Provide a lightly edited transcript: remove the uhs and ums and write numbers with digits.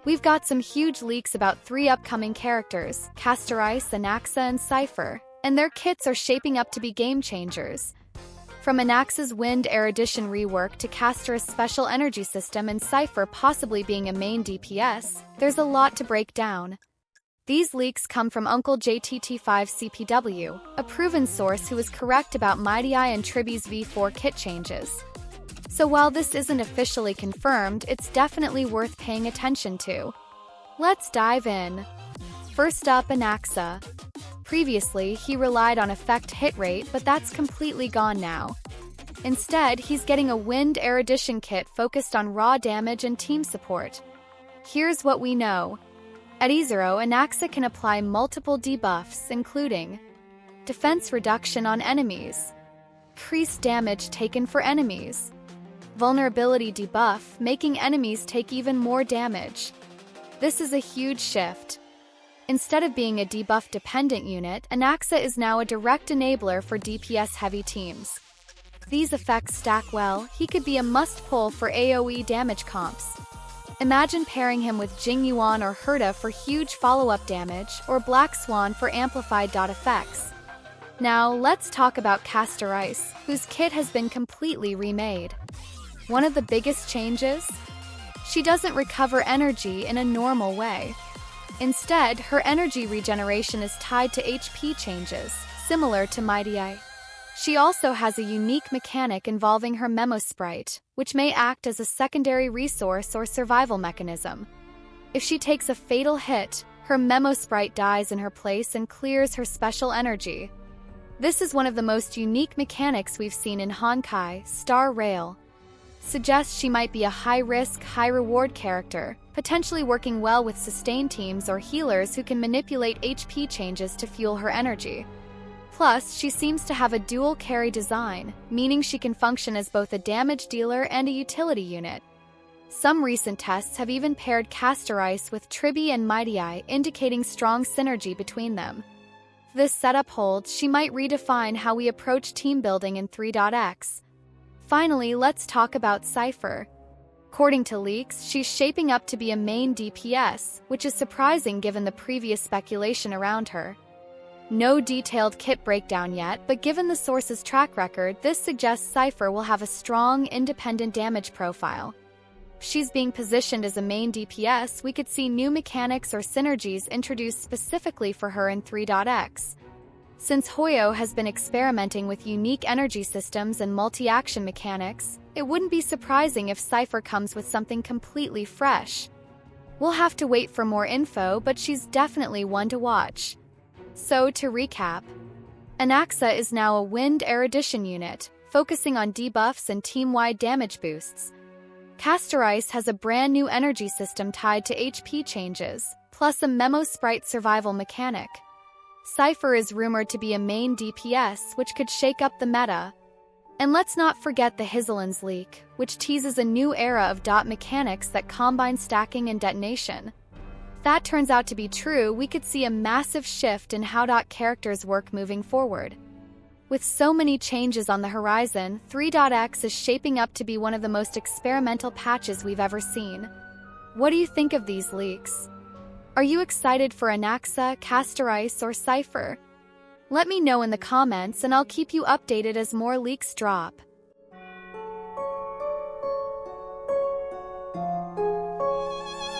We've got some huge leaks about 3 upcoming characters, Castorice, Anaxa, and Cipher, and their kits are shaping up to be game changers. From Anaxa's Wind Erudition rework to Castorice's special energy system and Cipher possibly being a main DPS, there's a lot to break down. These leaks come from Uncle JTT5CPW, a proven source who was correct about Mighty Eye and Triby's V4 kit changes. So while this isn't officially confirmed, it's definitely worth paying attention to. Let's dive in. First up, Anaxa. Previously, he relied on effect hit rate, but that's completely gone now. Instead, he's getting a Wind Erudition kit focused on raw damage and team support. Here's what we know. At E0, Anaxa can apply multiple debuffs, including defense reduction on enemies, increased damage taken for enemies, vulnerability debuff, making enemies take even more damage. This is a huge shift. Instead of being a debuff-dependent unit, Anaxa is now a direct enabler for DPS-heavy teams. These effects stack well. He could be a must-pull for AoE damage comps. Imagine pairing him with Jing Yuan or Herta for huge follow-up damage, or Black Swan for amplified dot effects. Now, let's talk about Castorice, whose kit has been completely remade. One of the biggest changes? She doesn't recover energy in a normal way. Instead, her energy regeneration is tied to HP changes, similar to Mighty Eye. She also has a unique mechanic involving her Memo Sprite, which may act as a secondary resource or survival mechanism. If she takes a fatal hit, her Memo Sprite dies in her place and clears her special energy. This is one of the most unique mechanics we've seen in Honkai. Star Rail suggests she might be a high-risk, high-reward character, potentially working well with sustain teams or healers who can manipulate HP changes to fuel her energy. Plus, she seems to have a dual carry design, meaning she can function as both a damage dealer and a utility unit. Some recent tests have even paired Castorice with Triby and Mighty Eye, indicating strong synergy between them. If this setup holds, she might redefine how we approach team building in 3.x. Finally, let's talk about Cipher. According to leaks, she's shaping up to be a main DPS, which is surprising given the previous speculation around her. No detailed kit breakdown yet, but given the source's track record, this suggests Cipher will have a strong, independent damage profile. If she's being positioned as a main DPS, we could see new mechanics or synergies introduced specifically for her in 3.x. Since Hoyo has been experimenting with unique energy systems and multi-action mechanics, it wouldn't be surprising if Cipher comes with something completely fresh. We'll have to wait for more info, but she's definitely one to watch. So, to recap, Anaxa is now a Wind Erudition unit, focusing on debuffs and team-wide damage boosts. Castorice has a brand new energy system tied to HP changes, plus a Memo Sprite survival mechanic. Cipher is rumored to be a main DPS, which could shake up the meta. And let's not forget the Hizzlins leak, which teases a new era of dot mechanics that combine stacking and detonation. If that turns out to be true, we could see a massive shift in how dot characters work moving forward. With so many changes on the horizon, 3.x is shaping up to be one of the most experimental patches we've ever seen. What do you think of these leaks? Are you excited for Anaxa, Castorice, or Cipher? Let me know in the comments and I'll keep you updated as more leaks drop.